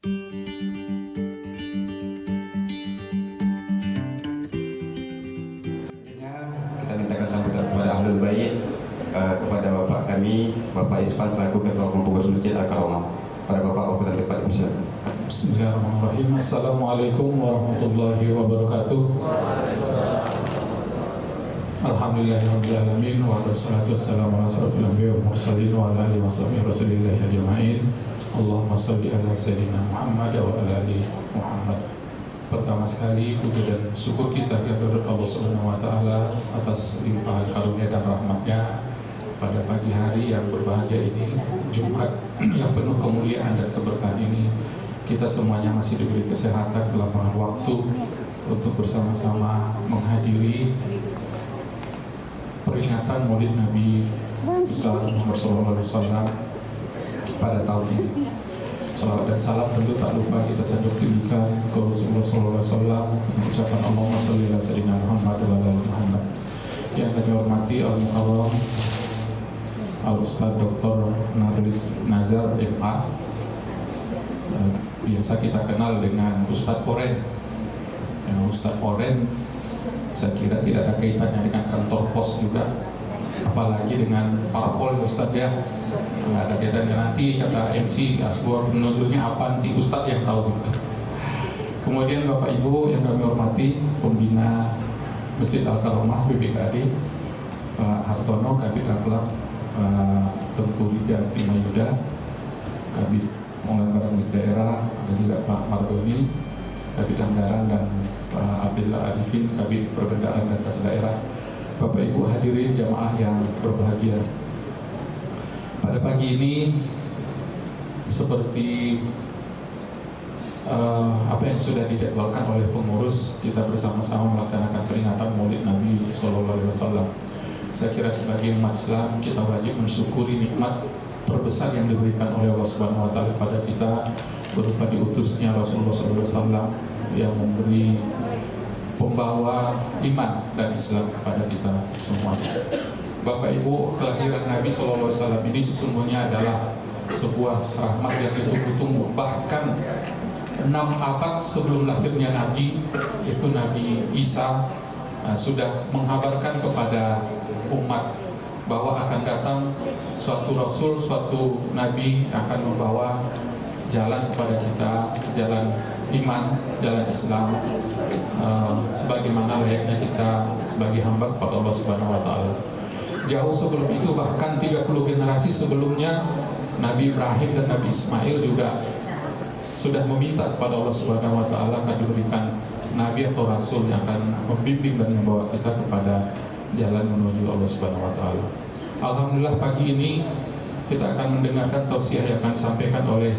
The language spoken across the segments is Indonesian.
Selanjutnya kita mintakan sambutan kepada Ahlul Bait, kepada Bapak kami, Bapak Isfan selaku Ketua Umum Pengurus Masjid Al-Karomah. Pada Bapak waktu dan tempat dipersilakan. Bismillahirrahmanirrahim. Assalamualaikum warahmatullahi wabarakatuh. Alhamdulillahirrahmanirrahim. Wassalatu wassalamu ala asyrafil anbiya'i wal mursalin wa ala alihi wa sahbihi rasulillahi ajma'in. Allahumma salli ala sayyidina Muhammad wa ala ali Muhammad. Pertama sekali puji dan syukur kita kepada Allah Subhanahu wa taala atas limpahan karunia dan rahmatnya pada pagi hari yang berbahagia ini, Jumat yang penuh kemuliaan dan keberkahan ini. Kita semuanya masih diberi kesehatan, kelapangan waktu untuk bersama-sama menghadiri peringatan Maulid Nabi besar Muhammad SAW pada tahun ini. Salawat dan salam tentu tak lupa kita sanjung tinggikan ke Rasulullah SAW, mengucapkan Allahumma sholli ala sayyidina Muhammad wa ala Muhammad. Yang kami hormati Al-Mukarram Al-Ustaz Dr. Narlis Nazar MA, biasa kita kenal dengan Ustadz Oren. Ustadz Oren saya kira tidak ada kaitannya dengan kantor pos juga, apalagi dengan parpol Ustadz ya. Nggak ada kaitannya. Nanti kata MC Asbor menunjuknya apa, nanti Ustadz yang tahu gitu. Kemudian Bapak Ibu yang kami hormati, pembina Masjid Al-Karomah BPKAD, Pak Hartono, Kabid Akhlak, Tengku Liga Prima Yuda, Kabid Pengelolaan Barang Milik Daerah, dan juga Pak Mardoni, Kabid Anggaran, dan Pak Abdullah Arifin, Kabid Perbendaharaan dan Kas Daerah. Bapak Ibu hadirin jamaah yang berbahagia, pada pagi ini seperti apa yang sudah dijadwalkan oleh pengurus, kita bersama-sama melaksanakan peringatan Maulid Nabi SAW. Saya kira sebagai umat Islam kita wajib mensyukuri nikmat terbesar yang diberikan oleh Allah Subhanahu wa taala kepada kita berupa diutusnya Rasulullah SAW yang memberi pembawa iman dan Islam kepada kita semua. Bapak Ibu, kelahiran Nabi SAW ini sesungguhnya adalah sebuah rahmat yang ditunggu-tunggu. Bahkan 6 abad sebelum lahirnya Nabi, itu Nabi Isa sudah menghabarkan kepada umat bahwa akan datang suatu Rasul, suatu Nabi akan membawa jalan kepada kita, jalan iman, jalan Islam, sebagaimana layaknya kita sebagai hamba kepada Allah Subhanahu wa taala. Jauh sebelum itu, bahkan 30 generasi sebelumnya, Nabi Ibrahim dan Nabi Ismail juga sudah meminta kepada Allah Subhanahu wa taala akan diberikan nabi atau rasul yang akan membimbing dan membawa kita kepada jalan menuju Allah Subhanahu wa taala. Alhamdulillah pagi ini kita akan mendengarkan tausiah yang akan disampaikan oleh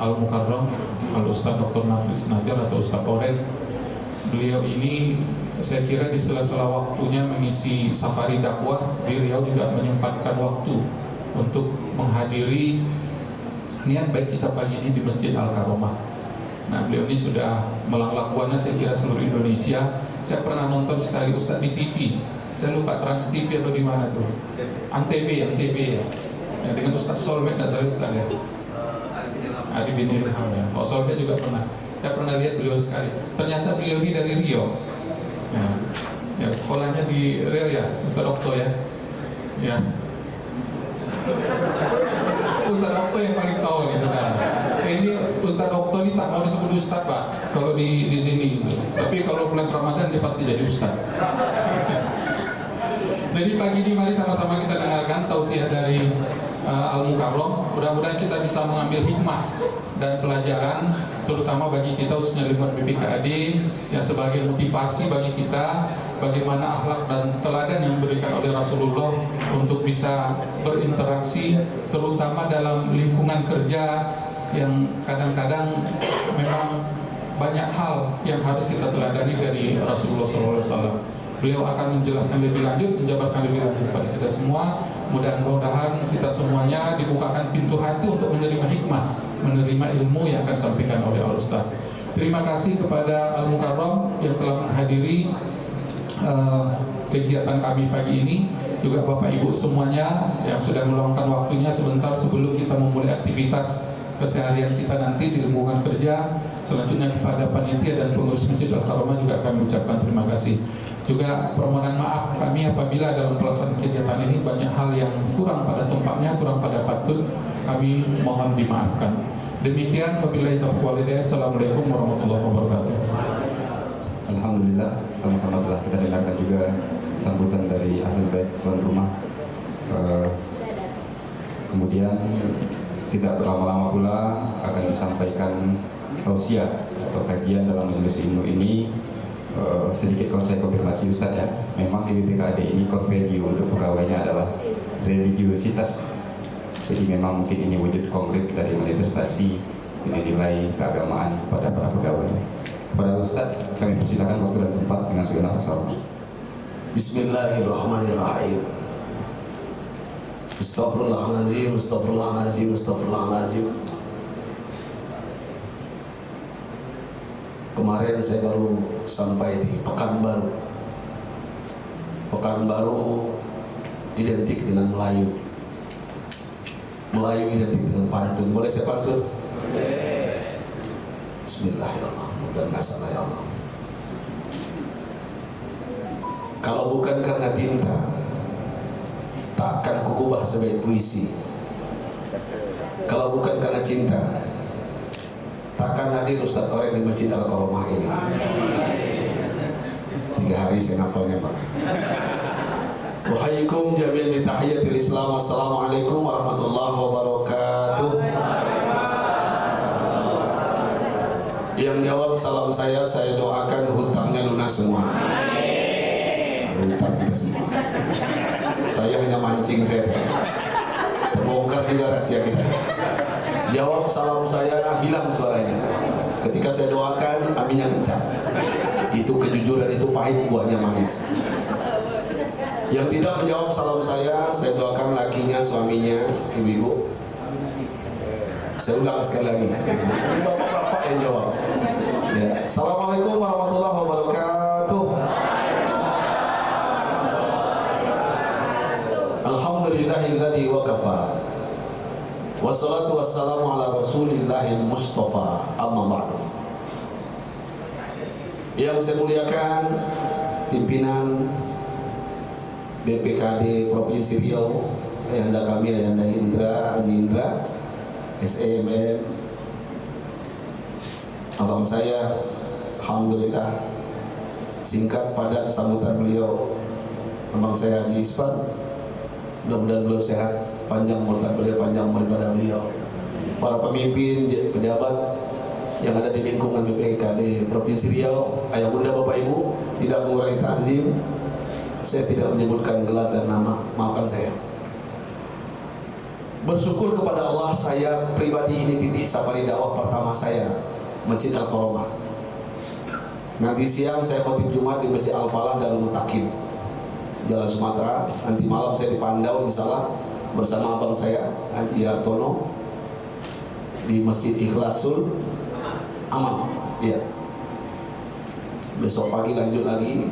Al-Mukarram Al-Ustaz Dr. Narlis Nazar atau Ustaz Oren. Beliau ini saya kira di sela-sela waktunya mengisi safari dakwah di Riau juga menyempatkan waktu untuk menghadiri niat baik kita pagi ini di Masjid Al-Karomah. Nah, beliau ini sudah melanglang buana saya kira seluruh Indonesia. Saya pernah nonton sekali Ustaz di TV. Saya lupa Trans TV atau di mana tuh? Antv ya. Ya, dengan Ustaz Solmed dan saya Ustaz ya. Ari bin Ilham ya. Oh, Solmed juga pernah. Saya pernah lihat beliau sekali. Ternyata beliau ini dari Riau. Ya, sekolahnya di Riau ya, Ustaz Okto ya. Ya. Ustaz Okto yang paling tahu nih saudara. Ini Ustaz Okto ini tak mau disebut Ustaz Pak kalau di sini. Tapi kalau bulan Ramadan dia pasti jadi Ustaz. Jadi pagi ini mari sama-sama kita dengarkan tausiah dari Al-Mukarram. Mudah-mudahan kita bisa mengambil hikmah dan pelajaran, terutama bagi kita khususnya lingkungan BPKAD, yang sebagai motivasi bagi kita bagaimana akhlak dan teladan yang diberikan oleh Rasulullah untuk bisa berinteraksi, terutama dalam lingkungan kerja yang kadang-kadang memang banyak hal yang harus kita teladani dari Rasulullah SAW. Beliau akan menjelaskan lebih lanjut, menjabarkan lebih lanjut kepada kita semua. Mudah-mudahan kita semuanya dibukakan pintu hati untuk menerima hikmah, menerima ilmu yang akan disampaikan oleh Al-Ustaz. Terima kasih kepada Al-Mukarram yang telah menghadiri kegiatan kami pagi ini. Juga Bapak Ibu semuanya yang sudah meluangkan waktunya sebentar sebelum kita memulai aktivitas keseharian kita nanti di lingkungan kerja. Selanjutnya kepada panitia dan pengurus Masjid Al-Karomah juga kami ucapkan terima kasih. Juga permohonan maaf kami apabila dalam pelaksanaan kegiatan ini banyak hal yang kurang pada tempatnya, kurang pada patut, kami mohon dimaafkan. Demikian, wabillahi taufiq wal hidayah. Assalamualaikum warahmatullahi wabarakatuh. Alhamdulillah, sama-sama telah kita dengarkan juga sambutan dari Ahlul Bait tuan rumah. Kemudian tidak berlama-lama pula akan disampaikan tausiah atau kajian dalam majelis ilmu ini. Sedikit kalau saya konfirmasi Ustaz ya, memang di BPKAD ini core value untuk pegawainya adalah religiositas. Jadi memang mungkin ini wujud konkret dari manifestasi nilai keagamaan pada para pegawai. Kepada Ustaz, kami persilakan waktu dan tempat dengan segenap rasa hormat. Bismillahirrahmanirrahim. Astaghfirullahalazim, astaghfirullahalazim, astaghfirullahalazim. Kemarin saya baru sampai di Pekanbaru. Pekanbaru identik dengan Melayu. Melayu identik dengan pantun. Boleh saya pantun? Bismillahirrahmanirrahim. Dan nggak salah ya Allah. Kalau bukan karena tinta, takkan kukubah sebagai puisi. Kalau bukan karena cinta, takkan hadir Ustaz Oreng di Masjid Al-Karomah ini. 3 hari saya ngapalnya Pak. Wahaikum jami'an bi tahiyatil Islam. Wassalamualaikum warahmatullahi wabarakatuh. Yang jawab salam saya doakan hutangnya lunas semua. Hutang kita semua. Saya hanya mancing saya. Terbongkar juga rahasia kita. Jawab salam saya, hilang suaranya. Ketika saya doakan, aminnya kencang. Itu kejujuran, itu pahit, buahnya manis. Yang tidak menjawab salam saya doakan lakinya, suaminya, ibu-ibu. Saya ulang sekali lagi. Ini bapak-bapak yang jawab. Ya. Assalamualaikum warahmatullahi wabarakatuh. Alhamdulillahilladzi waqafa. Wassalatu wassalamu ala rasulillahil mustafa. Amma ba'du. Yang saya muliakan pimpinan BPKAD Provinsi Riau, Ayahanda kami, Ayahanda Indra, Haji Indra, SEMM, abang saya, alhamdulillah singkat padat sambutan beliau. Abang saya Haji Ispan, mudah-mudahan beliau sehat, panjang umur beliau, panjang umur pada beliau. Para pemimpin, pejabat yang ada di lingkungan BPKAD Provinsi Riau, ayah bunda bapak ibu, tidak mengurangi ta'zim. Saya tidak menyebutkan gelar dan nama, maafkan saya. Bersyukur kepada Allah, saya pribadi ini titik safari dakwah pertama saya, Masjid Al-Karomah. Nanti siang saya khotib Jumat di Masjid Al-Falah Darul Mutakin, Jalan Sumatera. Nanti malam saya di Pandau, insyaallah bersama abang saya Haji Hartono di Masjid Ikhlasul Aman. Iya. Besok pagi lanjut lagi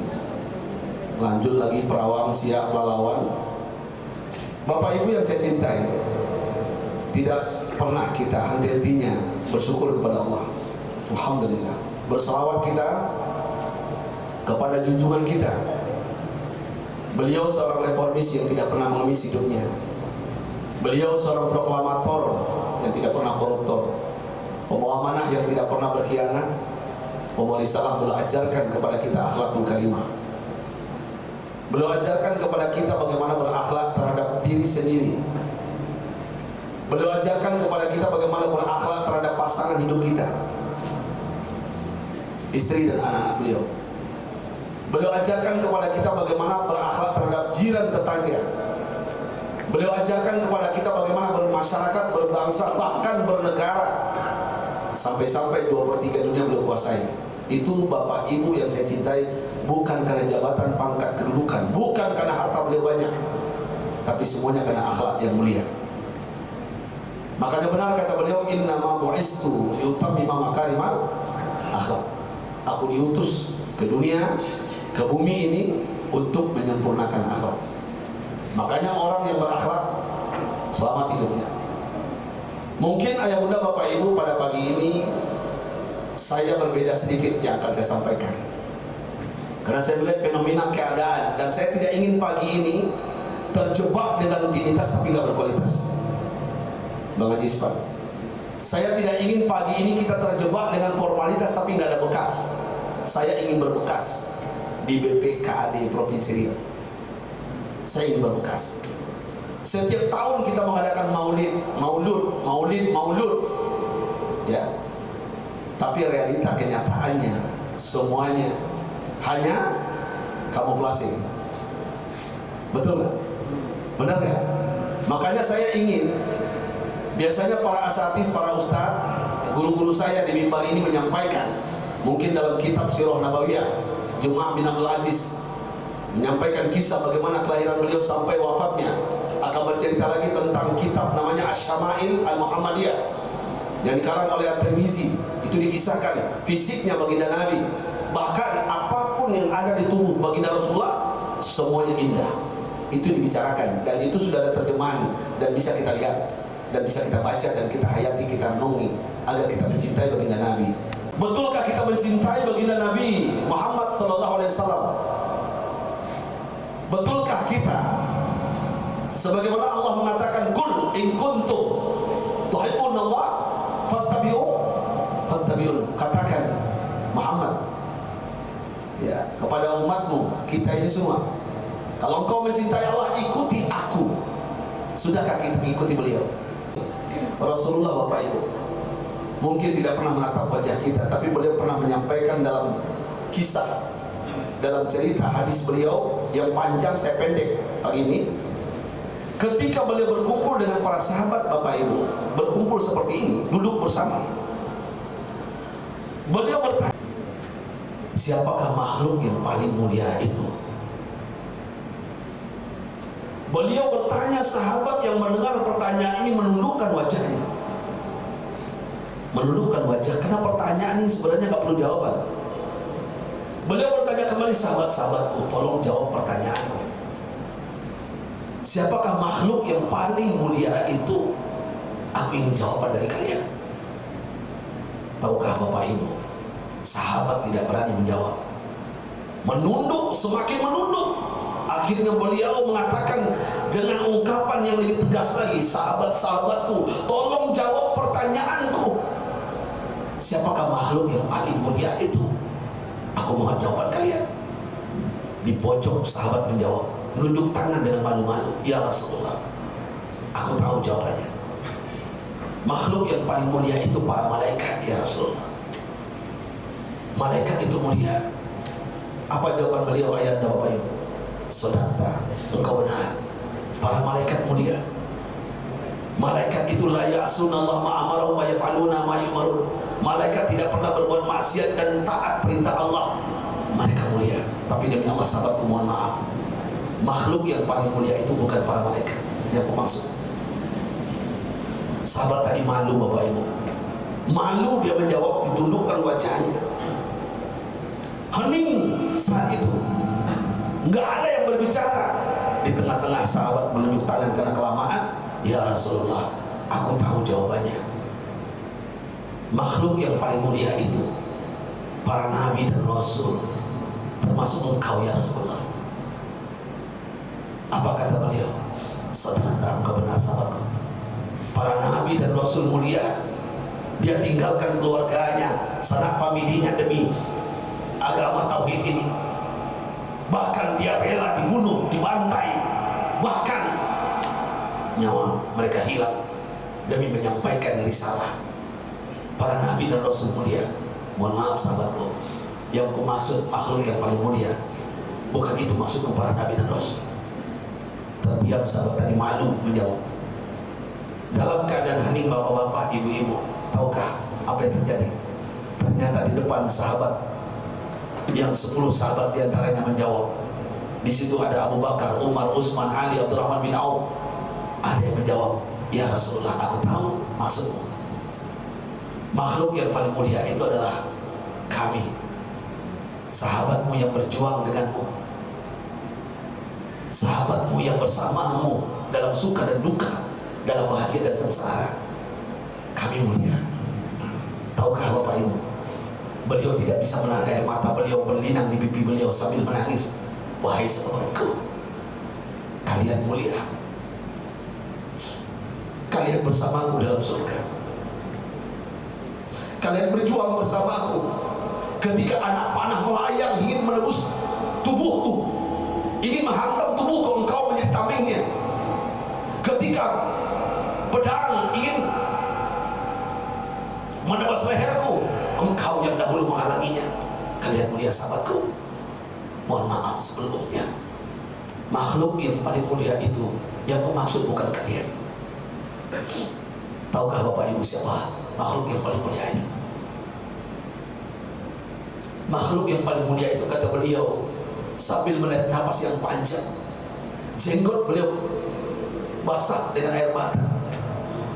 Perawang, Siak, Pelalawan. Bapak Ibu yang saya cintai, tidak pernah kita henti-hentinya bersyukur kepada Allah. Alhamdulillah. Berselawat kita kepada junjungan kita. Beliau seorang reformis yang tidak pernah mengemis hidupnya. Beliau seorang proklamator yang tidak pernah koruptor. Pembawa amanah yang tidak pernah berkhianat. Pembawa risalah beliau ajarkan kepada kita akhlakul karimah. Beliau ajarkan kepada kita bagaimana berakhlak terhadap diri sendiri. Beliau ajarkan kepada kita bagaimana berakhlak terhadap pasangan hidup kita, istri dan anak-anak beliau. Beliau ajarkan kepada kita bagaimana berakhlak terhadap jiran tetangga. Beliau ajarkan kepada kita bagaimana bermasyarakat, berbangsa, bahkan bernegara. Sampai-sampai 2/3 dunia beliau kuasai. Itu Bapak Ibu yang saya cintai, bukan karena jabatan, pangkat, kedudukan, bukan karena harta beliau banyak, tapi semuanya karena akhlak yang mulia. Makanya benar kata beliau, innama bu'istu liutammima makarimal akhlak. Aku diutus ke dunia, ke bumi ini untuk menyempurnakan akhlak. Makanya orang yang berakhlak selamat hidupnya. Mungkin ayah bunda bapak ibu pada pagi ini saya berbeda sedikit yang akan saya sampaikan, karena saya melihat fenomena keadaan dan saya tidak ingin pagi ini terjebak dengan rutinitas tapi nggak berkualitas. Bang Haji Ispan, saya tidak ingin pagi ini kita terjebak dengan formalitas tapi nggak ada bekas. Saya ingin berbekas di BPKAD Provinsi Riau. Saya ingin berbekas. Setiap tahun kita mengadakan maulud, ya. Tapi realita kenyataannya semuanya hanya kamuflase. Betul nggak? Benar nggak? Makanya saya ingin, biasanya para asatis, para ustadz, guru-guru saya di mimbar ini menyampaikan, mungkin dalam kitab Sirah Nabawiyah, Jum'ah bin Abdul Aziz menyampaikan kisah bagaimana kelahiran beliau sampai wafatnya. Akan bercerita lagi tentang kitab namanya Asy-Syama'il Al-Muhammadiyah yang dikarang oleh At-Tirmizi. Itu dikisahkan fisiknya baginda Nabi, bahkan apapun yang ada di tubuh baginda Rasulullah semuanya indah. Itu dibicarakan dan itu sudah ada terjemahan dan bisa kita lihat dan bisa kita baca dan kita hayati, kita renungi agar kita mencintai baginda Nabi. Betulkah kita mencintai baginda Nabi Muhammad sallallahu alaihi wasallam? Betulkah kita sebagaimana Allah mengatakan, "Qul in kuntum tuhibbunallah fattabi'un." Katakan Muhammad, ya, kepada umatmu, kita ini semua, kalau engkau mencintai Allah, ikuti aku. Sudahkah kita mengikuti beliau? Rasulullah Bapak Ibu mungkin tidak pernah menatap wajah kita, tapi beliau pernah menyampaikan dalam kisah, dalam cerita hadis beliau yang panjang, saya pendek pagi ini. Ketika beliau berkumpul dengan para sahabat Bapak Ibu, berkumpul seperti ini, duduk bersama, beliau bertanya, siapakah makhluk yang paling mulia itu? Beliau bertanya, sahabat yang mendengar pertanyaan ini menundukkan wajahnya. Menundukkan wajah, karena pertanyaan ini sebenarnya nggak perlu jawaban. Beliau bertanya kembali, sahabat-sahabatku, tolong jawab pertanyaanku. Siapakah makhluk yang paling mulia itu? Aku ingin jawaban dari kalian. Tahukah Bapak Ibu, sahabat tidak berani menjawab. Menunduk, semakin menunduk. Akhirnya beliau mengatakan dengan ungkapan yang lebih tegas lagi, sahabat-sahabatku, tolong jawab pertanyaanku. Siapakah makhluk yang paling mulia itu? Aku mohon jawaban kalian. Di pojok sahabat menjawab, menunjuk tangan dengan malu-malu, ya Rasulullah, aku tahu jawabannya. Makhluk yang paling mulia itu para malaikat, ya Rasulullah. Malaikat itu mulia. Apa jawaban beliau, ayahanda Bapak Ibu? Sadaqta, engkau benar. Para malaikat mulia. Malaikat itu la ya'sunallah ma amarahum wa yaf'aluna ma yu'marun. Malaikat tidak pernah berbuat maksiat dan taat perintah Allah. Mereka mulia. Tapi demi Allah, sahabatku, mohon maaf, makhluk yang paling mulia itu bukan para malaikat yang aku maksud. Sahabat tadi malu Bapak Ibu, malu dia menjawab, ditundukkan wajahnya, hening saat itu, nggak ada yang berbicara. Di tengah-tengah sahabat menunjuk tangan karena kelamaan, ya Rasulullah, aku tahu jawabannya. Makhluk yang paling mulia itu para nabi dan rasul, termasuk engkau ya Rasulullah. Apa kata beliau? Sadaqta, engkau benar sahabatku. Para nabi dan rasul mulia, dia tinggalkan keluarganya, sanak familinya demi agama tauhid ini. Bahkan dia rela dibunuh, dibantai, bahkan nyawa mereka hilang demi menyampaikan risalah. Para nabi dan rasul mulia, mohon maaf sahabatku, yang ku maksud makhluk yang paling mulia bukan itu maksudku para nabi dan rasul. Terdiam sahabat tadi, malu menjawab. Dalam keadaan hening bapak-bapak, ibu-ibu, tahukah apa yang terjadi? Ternyata di depan sahabat yang 10 sahabat diantaranya menjawab. Di situ ada Abu Bakar, Umar, Utsman, Ali, Abdurrahman bin Auf. Ada yang menjawab, ya Rasulullah, aku tahu maksudmu. Makhluk yang paling mulia itu adalah kami, sahabatmu yang berjuang denganmu, sahabatmu yang bersamamu dalam suka dan duka, dalam bahagia dan sengsara. kami mulia. Tahukah Bapak Ibu, beliau tidak bisa menahan air mata, beliau berlinang di pipi beliau sambil menangis. Wahai sahabatku, kalian mulia, kalian bersamaku dalam surga, kalian berjuang bersamaku ketika anak panah melayang ingin menebus tubuhku, ingin menghantam tubuhku, engkau menjadi tamengnya. Ketika pedang ingin menebas leherku, engkau yang dahulu menghalanginya. Kalian mulia sahabatku. Mohon maaf sebelumnya, makhluk yang paling mulia itu yang kumaksud bukan kalian. Tahukah Bapak Ibu siapa makhluk yang paling mulia itu? Makhluk yang paling mulia itu, kata beliau sambil menarik napas yang panjang, jenggot beliau basah dengan air mata.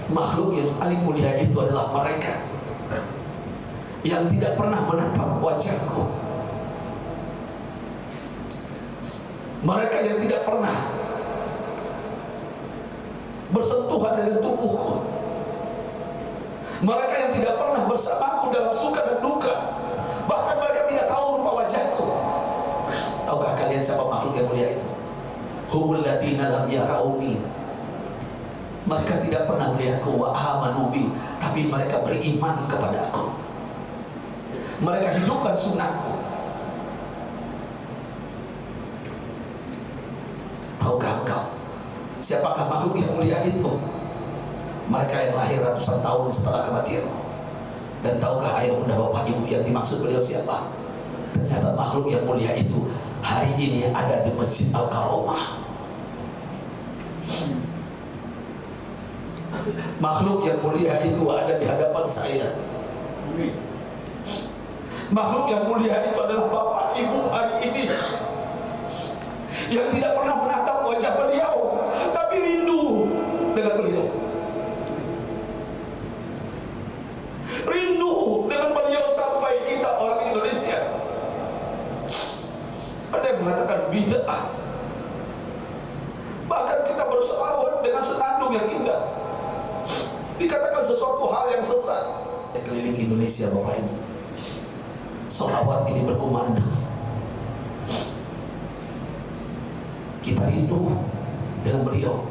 Makhluk yang paling mulia itu adalah mereka yang tidak pernah menatap wajahku, mereka yang tidak pernah bersentuhan dengan tubuhku, mereka yang tidak pernah bersamaku dalam suka dan duka, bahkan mereka tidak tahu rupa wajahku. Tahukah kalian siapa makhluk yang mulia itu? Humul ladina lam yarauni. Mereka tidak pernah melihatku, wa amanu bi, tapi mereka beriman kepada aku. Mereka hidupkan sunnahku. Tahukah engkau siapakah makhluk yang mulia itu? Mereka yang lahir ratusan tahun setelah kematianku. Dan tahukah ayah bunda bapak ibu yang dimaksud beliau siapa? Ternyata makhluk yang mulia itu hari ini ada di Masjid Al-Karomah. Makhluk yang mulia itu ada di hadapan saya. Makhluk yang mulia itu adalah bapak ibu hari ini yang tidak pernah menatap wajah beliau, tapi rindu dengan beliau, rindu dengan beliau sampai kita orang Indonesia ada yang mengatakan bid'ah, bahkan kita berselawat dengan senandung yang indah, dikatakan sesuatu hal yang sesat. Keliling Indonesia Bapak Ibu, selawat ini berkumandang. Kita rindu dengan beliau,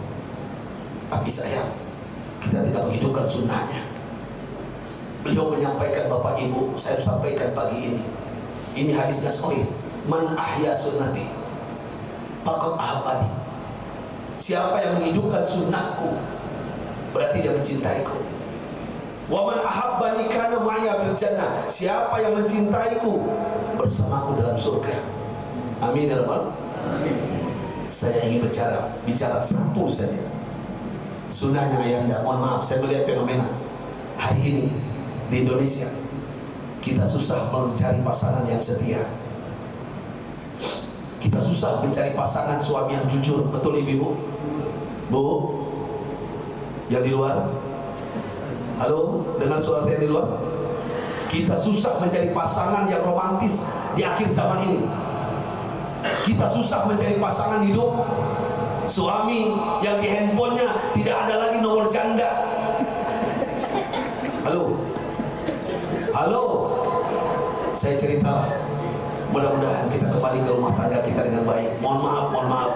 tapi sayang kita tidak menghidupkan sunnahnya. Beliau menyampaikan, Bapak Ibu, saya sampaikan pagi ini hadisnya sahih, man ahya sunnati faqad ahabbani. Siapa yang menghidupkan sunnahku berarti dia mencintaiku. Wa man ahabbani kana ma'ya fil jannah. Siapa yang mencintaiku bersamaku dalam surga. Amin ya rabbal alamin. Saya ingin bicara satu saja, sunnahnya ayahanda. Mohon maaf, saya melihat fenomena hari ini di Indonesia, kita susah mencari pasangan yang setia, kita susah mencari pasangan suami yang jujur. Betul ibu-ibu? Bu yang di luar, halo, dengar suara saya di luar? Kita susah mencari pasangan yang romantis di akhir zaman ini. Kita susah mencari pasangan hidup, suami yang di handphonenya tidak ada lagi nomor janda. Halo, halo, saya ceritalah. Mudah-mudahan kita kembali ke rumah tangga kita dengan baik. Mohon maaf,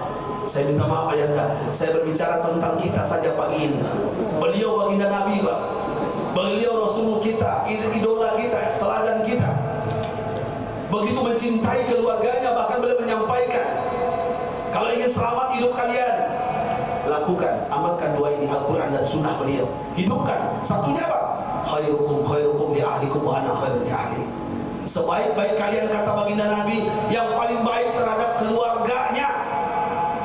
saya minta maaf ayahanda. Saya berbicara tentang kita saja pagi ini. Beliau baginda Nabi, Pak. Beliau Rasul kita, idola kita, teladan kita. Begitu mencintai keluarganya, bahkan beliau menyampaikan, kalau ingin selamat hidup kalian, lakukan, amalkan dua ini, Al-Quran dan Sunnah beliau. Hidupkan. Satunya apa? Khairukum li ahlikum wa ana khairun li ahli. Sebaik-baik kalian, kata baginda Nabi, yang paling baik terhadap keluarganya.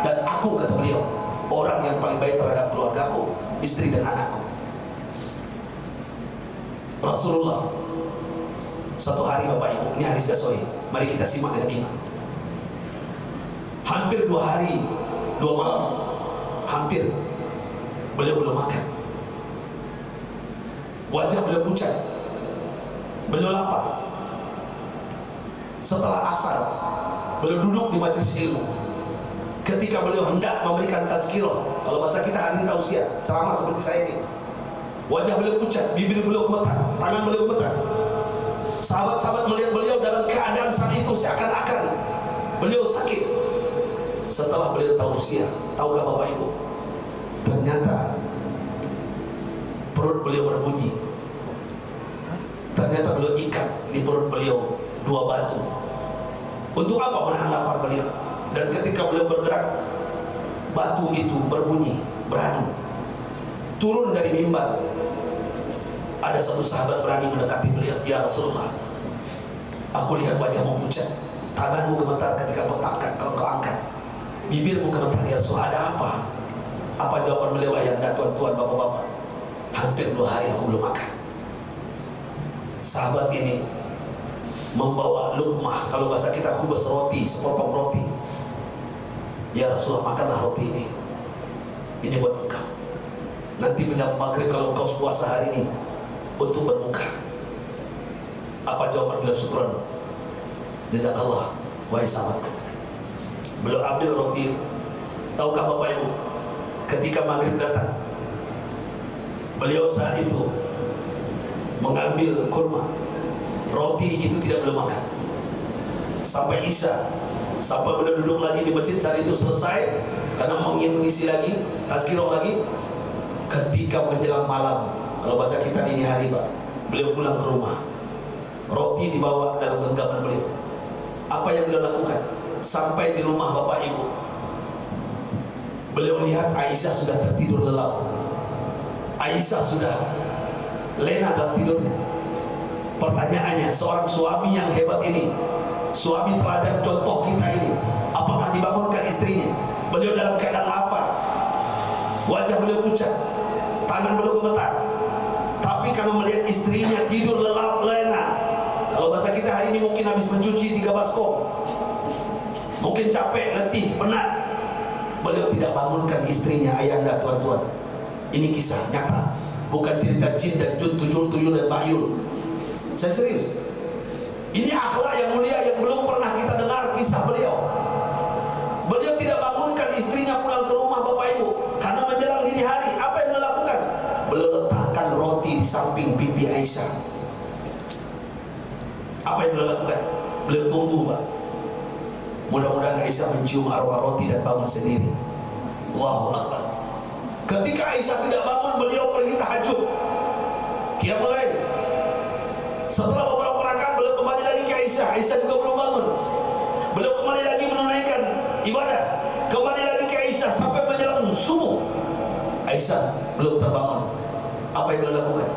Dan aku, kata beliau, orang yang paling baik terhadap keluargaku, istri dan anakku. Rasulullah satu hari, Bapak Ibu, ini hadis sahih, mari kita simak dengan iman. Hampir 2 hari 2 malam, hampir beliau belum makan. Wajah beliau pucat, beliau lapar. Setelah asar, beliau duduk di majelis ilmu. Ketika beliau hendak memberikan tazkirah, kalau bahasa kita hari ini tausiah, ceramah seperti saya ini, Wajah beliau pucat, bibir beliau gemetar, tangan beliau gemetar. Sahabat-sahabat melihat beliau dalam keadaan saat itu seakan-akan beliau sakit. Setelah beliau tausiah, tahukah Bapak Ibu, ternyata perut beliau berbunyi. Ternyata beliau ikat di perut beliau 2 batu. Untuk apa? Menahan lapar beliau. Dan ketika beliau bergerak, batu itu berbunyi, beradu. Turun dari mimbar, ada satu sahabat berani mendekati beliau. Ya Rasulullah, aku lihat wajahmu pucat, tanganmu gemetar ketika kau angkat, bibirmu gemetar. Ya Rasulullah, ada apa? Apa jawaban beliau? Ayahanda, tuan-tuan, bapak-bapak, hampir 2 hari aku belum makan. Sahabat ini membawa lukmah, kalau bahasa kita khubus, roti, sepotong roti. Ya Rasulullah, makanlah roti ini buat engkau. Nanti menjelang maghrib kalau engkau puasa hari ini, untuk berbuka. Apa jawaban beliau? Syukran, jazakallah, wahai sahabat. Beliau ambil roti itu. Tahukah Bapak Ibu, ketika maghrib datang, beliau saat itu mengambil kurma. Roti itu tidak beliau makan sampai Isya, sampai beliau duduk lagi di masjid saat itu selesai, karena ingin mengisi lagi tazkirah lagi. Ketika menjelang malam, kalau bahasa kita dini hari Pak, beliau pulang ke rumah, roti dibawa dalam genggaman beliau. Apa yang beliau lakukan? Sampai di rumah Bapak Ibu, beliau lihat Aisyah sudah tertidur lelap. Aisyah sudah lena dalam tidurnya. Pertanyaannya, seorang suami yang hebat ini, suami teladan contoh kita ini, apakah dibangunkan istrinya? Beliau dalam keadaan lapar, wajah beliau pucat, tangan beliau gemetar, tapi karena melihat istrinya tidur lelap lena, kalau bahasa kita hari ini mungkin habis mencuci 3 baskom, mungkin capek, letih, penat, beliau tidak bangunkan istrinya. Ayahanda, tuan-tuan, ini kisah nyata, bukan cerita jin dan jun, tuyul dan bayul. Saya serius. Ini akhlak yang mulia yang belum pernah kita dengar kisah beliau. Beliau tidak bangunkan istrinya pulang ke rumah Bapak Ibu, karena menjelang dini hari. Apa yang beliau lakukan? Beliau letakkan roti di samping pipi Aisyah. Apa yang beliau lakukan? Beliau tunggu Pak, mudah-mudahan Aisyah mencium aroma roti dan bangun sendiri. Allahu Akbar. Ketika Aisyah tidak bangun, beliau pergi tahajud, qiyamul lail. Setelah beberapa rakaat, beliau kembali lagi ke Aisyah. Aisyah juga belum bangun. Beliau kembali lagi menunaikan ibadah, kembali lagi ke Aisyah sampai menjelang subuh. Aisyah belum terbangun. Apa yang beliau lakukan?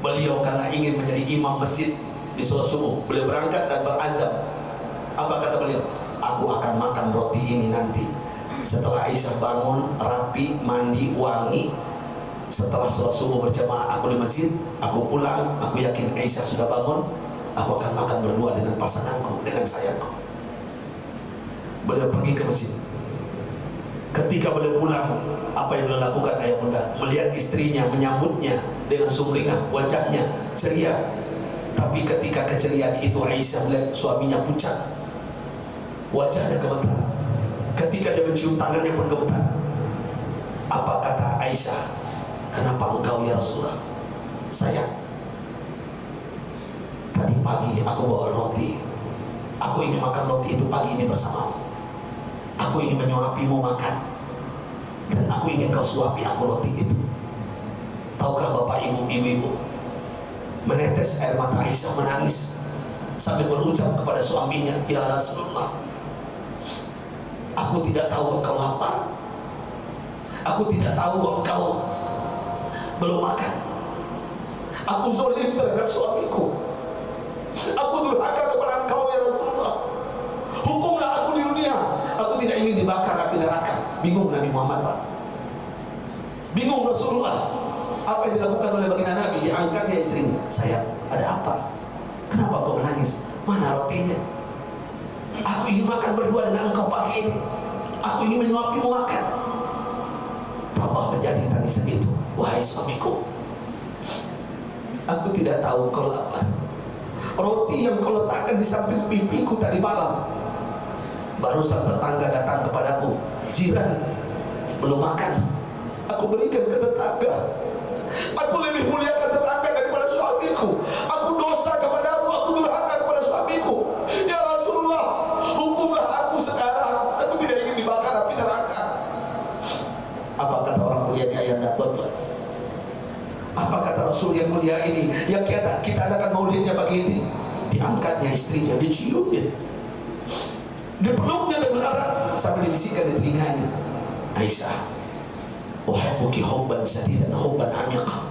Beliau karena ingin menjadi imam masjid di sholat subuh, beliau berangkat dan berazam. Apa kata beliau? Aku akan makan roti ini nanti setelah Aisyah bangun, rapi, mandi, wangi. Setelah sholat subuh berjamaah aku di masjid, aku pulang, aku yakin Aisyah sudah bangun, aku akan makan berdua dengan pasanganku, dengan sayangku. Beliau pergi ke masjid. Ketika beliau pulang, apa yang beliau lakukan ayah bunda? Melihat istrinya menyambutnya dengan sumringah, wajahnya ceria. Tapi ketika keceriaan itu, Aisyah melihat suaminya pucat, wajahnya gemetar. Ketika dia mencium tangannya pun gemetar. Apa kata Aisyah? Kenapa engkau ya Rasulullah? Sayang, tadi pagi aku bawa roti. Aku ingin makan roti itu pagi ini bersamamu. Aku ingin menyuapimu makan, dan aku ingin kau suapi aku roti itu. Tahukah Bapak Ibu, ibu-ibu, menetes air mata Aisyah, menangis sambil berucap kepada suaminya, ya Rasulullah, aku tidak tahu engkau lapar, aku tidak tahu engkau belum makan. Aku zalim terhadap suamiku. Aku durhaka kepada engkau ya Rasulullah. Hukumlah aku di dunia. Aku tidak ingin dibakar api neraka. Bingung Nabi Muhammad Pak. Bingung Rasulullah. Apa yang dilakukan oleh baginda Nabi? Diangkat dia istrinya. Sayang, ada apa? Kenapa kau menangis? Mana rotinya? Aku ingin makan berdua dengan engkau pagi ini. Aku ingin menyuapimu makan. Tambah menjadi tangisan itu. Wahai suamiku, aku tidak tahu kau lapar. Roti yang kau letakkan di samping pipiku tadi malam, barusan tetangga datang kepadaku, jiran belum makan. aku berikan ke tetangga. Aku lebih muliakan tetangga daripada suamiku. Aku dosa kepadamu, aku durhaka kepada suamiku. Ya Rasulullah, hukumlah aku sekarang. Aku tidak ingin dibakar api neraka. Apa kata orang mulia ini ayahanda tuan-tuan? Apa kata Rasul yang mulia ini yang kita adakan maulidnya pagi ini? Diangkatnya istrinya, diciumnya, dipeluknya dengan erat sambil dibisikkan di telinganya, Aisyah, uhibbuki hubban syadidan hubban amiqa.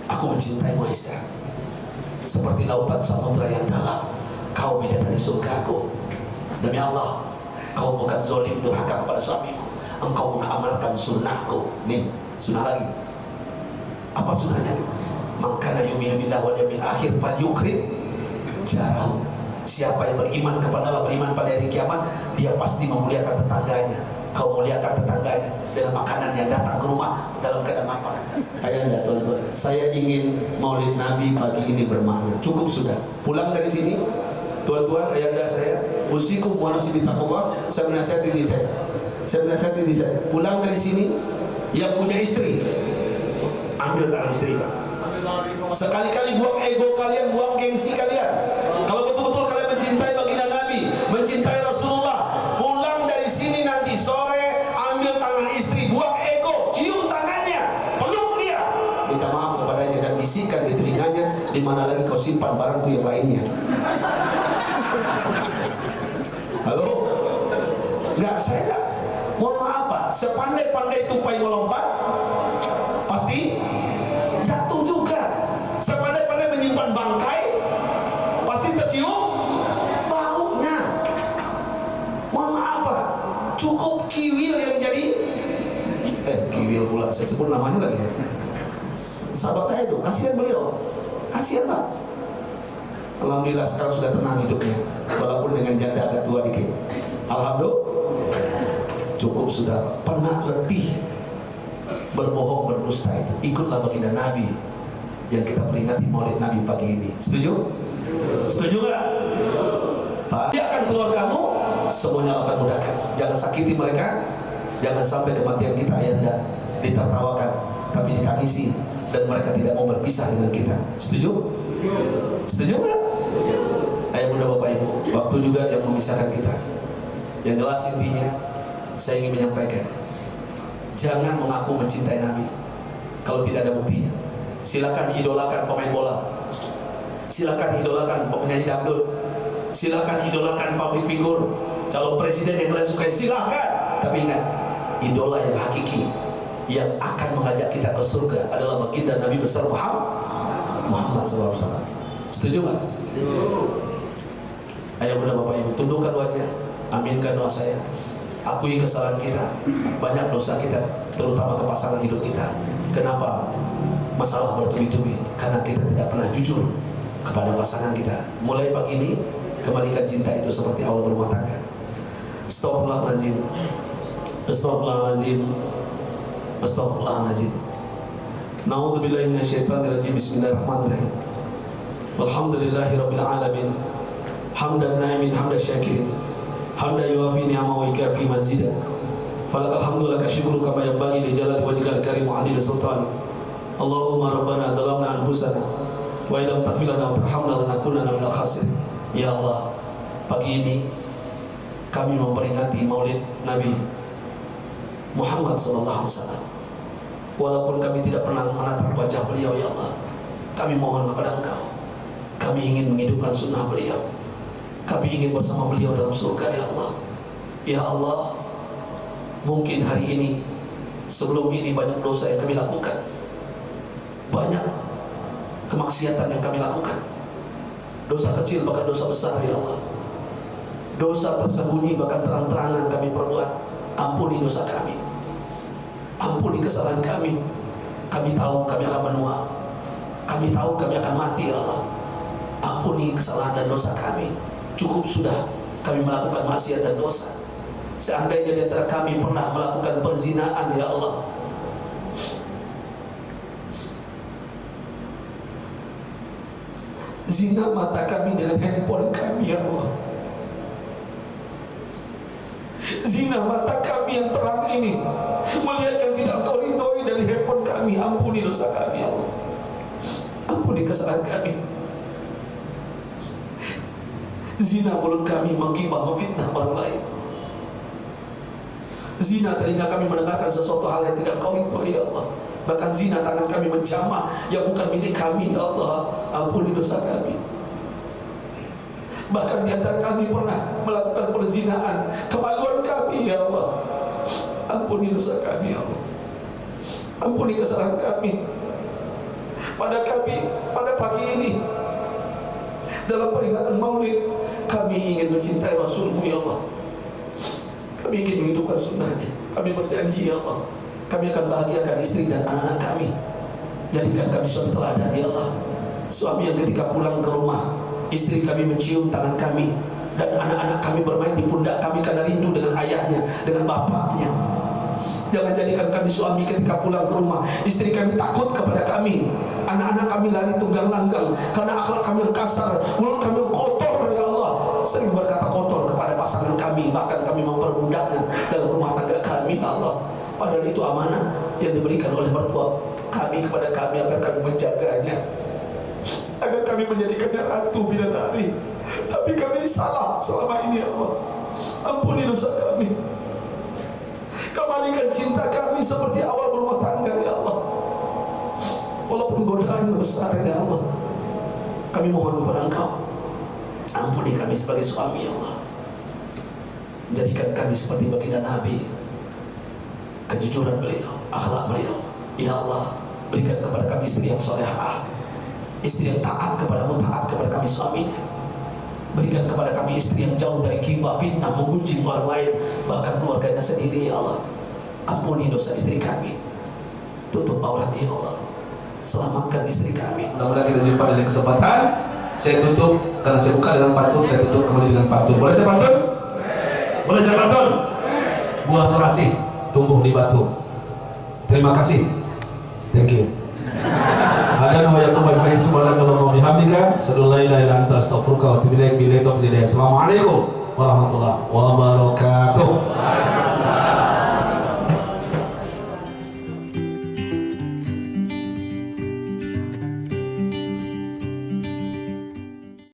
Aku mencintaimu Aisyah seperti lautan samudra yang dalam. Kau bidadari surgaku. Demi Allah, kau bukan zalim durhaka kepada suamimu. Engkau mengamalkan sunnahku. Nih, sunnah lagi. Apa sunnahnya? Man kana yu'minu billahi wal yawmil akhir falyukrim jarahu. Siapa yang beriman kepada Allah, beriman pada hari kiamat, dia pasti memuliakan tetangganya. Kau muliakan tetangganya dengan makanan yang datang ke rumah dalam keadaan lapar. Ayahanda tuan-tuan, saya ingin maulid Nabi pagi ini bermakna. Cukup sudah. Pulang dari sini, tuan-tuan, ayahanda saya, usikum wa nafsi bitaqwa, saya menasihati diri saya. Pulang dari sini, yang punya istri, ambil tangan istri, Pak. Sekali-kali buang ego kalian, buang gengsi kalian. Kalau betul-betul kalian mencintai baginda Nabi, mencintai Rasulullah, pulang dari sini nanti sore, ambil tangan istri, buang ego, cium tangannya, peluk dia, minta maaf kepadanya dan bisikan di telinganya, di mana lagi kau simpan barang itu yang lainnya. Halo? Enggak, saya enggak. Mohon maaf Pak, sepandai-pandai tupai melompat, pasti jatuh juga. Sepandai-pandai menyimpan bangkai, pasti tercium baunya. Mohon maaf Pak, cukup kiwil yang jadi kiwil pula, saya sebut namanya lagi ya. Sahabat saya itu, kasihan beliau, kasihan Pak. Alhamdulillah sekarang sudah tenang hidupnya, walaupun dengan janda agak tua dikit. Alhamdulillah, cukup sudah. Pernah letih berbohong, berdusta itu, ikutlah baginda Nabi yang kita peringati maulid Nabi pagi ini. Setuju? Setuju gak? Bahagiakan keluargamu, semuanya akan mudahkan. Jangan sakiti mereka, jangan sampai kematian kita ayahanda ditertawakan, tapi ditangisi dan mereka tidak mau berpisah dengan kita. Setuju? Setuju gak? Ayah bunda bapak ibu, waktu juga yang memisahkan kita. Yang jelas intinya, saya ingin menyampaikan, jangan mengaku mencintai Nabi kalau tidak ada buktinya. Silakan idolakan pemain bola, silakan idolakan penyanyi dangdut, silakan idolakan public figure, calon presiden yang kalian sukai, silakan. Tapi ingat, idola yang hakiki yang akan mengajak kita ke surga adalah baginda Nabi besar Muhammad SAW. Setuju nggak? Ayah bunda bapak ibu, tundukkan wajah, aminkan doa saya. Akui kesalahan kita, banyak dosa kita, terutama ke pasangan hidup kita. Kenapa masalah bertubi-tubi? Karena kita tidak pernah jujur kepada pasangan kita. Mulai pagi ini, kembalikan cinta itu seperti awal berumah tangga. Astaghfirullahaladzim, astaghfirullahaladzim, astaghfirullahaladzim. Na'udzubillahi minasyaitonirrajim. Bismillahirrahmanirrahim. Walhamdulillahirabbil alamin. Hamdan na'imin hamdan syakirin. Hamda yuafi ni'amahu wa yukafi mazida. Falakal hamdu laka syukru kama yanbaghi li jalali wajhikal karim wa 'azimi sultani. Allahumma rabbana dhalamna anfusana wa illam taghfir lana wa tarhamna lanakunanna minal khasirin. Ya Allah, pagi ini kami memperingati maulid Nabi Muhammad sallallahu alaihi wasallam. Walaupun kami tidak pernah menatap wajah beliau, ya Allah, kami mohon kepada Engkau. Kami ingin menghidupkan sunnah beliau. Kami ingin bersama beliau dalam surga, ya Allah. Ya Allah, mungkin hari ini, sebelum ini banyak dosa yang kami lakukan, banyak kemaksiatan yang kami lakukan, dosa kecil bahkan dosa besar, ya Allah. Dosa tersembunyi bahkan terang-terangan kami perbuat. Ampuni dosa kami, ampuni kesalahan kami. Kami tahu kami akan menua, kami tahu kami akan mati, ya Allah. Ampuni kesalahan dan dosa kami. Cukup sudah kami melakukan maksiat dan dosa. Seandainya di antara kami pernah melakukan perzinaan, ya Allah, zina mata kami dengan handphone kami, ya Allah. Zina mata kami yang terang ini, melihat yang tidak Engkau ridhoi dari handphone kami. Ampuni dosa kami ya Allah, ampuni kesalahan kami. Zina mulut kami menggibah, memfitnah orang lain. Zina telinga kami mendengarkan sesuatu hal yang tidak Engkau ridhoi ya Allah. Bahkan zina tangan kami menjamah yang bukan milik kami ya Allah. Ampuni dosa kami. Bahkan di antara kami pernah melakukan perzinaan. Kemaluan kami ya Allah. Ampuni dosa kami ya Allah. Ampuni kesalahan kami. Pada pagi ini, dalam peringatan Maulid, kami ingin mencintai Rasul-Mu ya Allah. Kami ingin menghidupkan sunnahnya. Kami berjanji ya Allah, kami akan bahagiakan istri dan anak-anak kami. Jadikan kami suami teladan ya Allah. Suami yang ketika pulang ke rumah, istri kami mencium tangan kami, dan anak-anak kami bermain di pundak kami karena rindu dengan ayahnya, dengan bapaknya. Jangan jadikan kami suami ketika pulang ke rumah, istri kami takut kepada kami, anak-anak kami lari tunggang langgang karena akhlak kami yang kasar, mulut kami yang kotor ya Allah. Sering berkata kotor kepada pasangan kami, bahkan kami memperbudaknya dalam rumah tangga kami ya Allah. Padahal itu amanah yang diberikan oleh mertua kami kepada kami agar kami menjaganya, agar kami menjadikannya ratu bidadari. Tapi kami salah selama ini ya Allah. Ampuni dosa kami. Kembalikan cinta kami seperti awal berumah tangga ya Allah. Walaupun godaannya besar ya Allah, kami mohon kepada Engkau, ampuni kami sebagai suami ya Allah. Jadikan kami seperti baginda Nabi, kejujuran beliau, akhlak beliau ya Allah. Berikan kepada kami istri yang solehah, istri yang taat kepadamu, taat kepada kami suaminya. Berikan kepada kami istri yang jauh dari ghibah, fitnah, menggunjing orang lain, bahkan keluarganya sendiri ya Allah. Ampuni dosa istri kami, tutup aurat ya Allah, selamatkan istri kami. Mudah-mudahan kita jumpa di lain kesempatan. Saya tutup, karena saya buka dengan pantun, saya tutup kembali dengan pantun. Boleh saya pantun? Boleh saya pantun? Buah serasi tumbuh di batu. Terima kasih. Thank you. Ada nama yang baik-baik subhanallah wa bihamdika, asyhadu an la ilaha illa anta, astaghfiruka wa atubu ilaik. Assalamualaikum warahmatullahi wabarakatuh.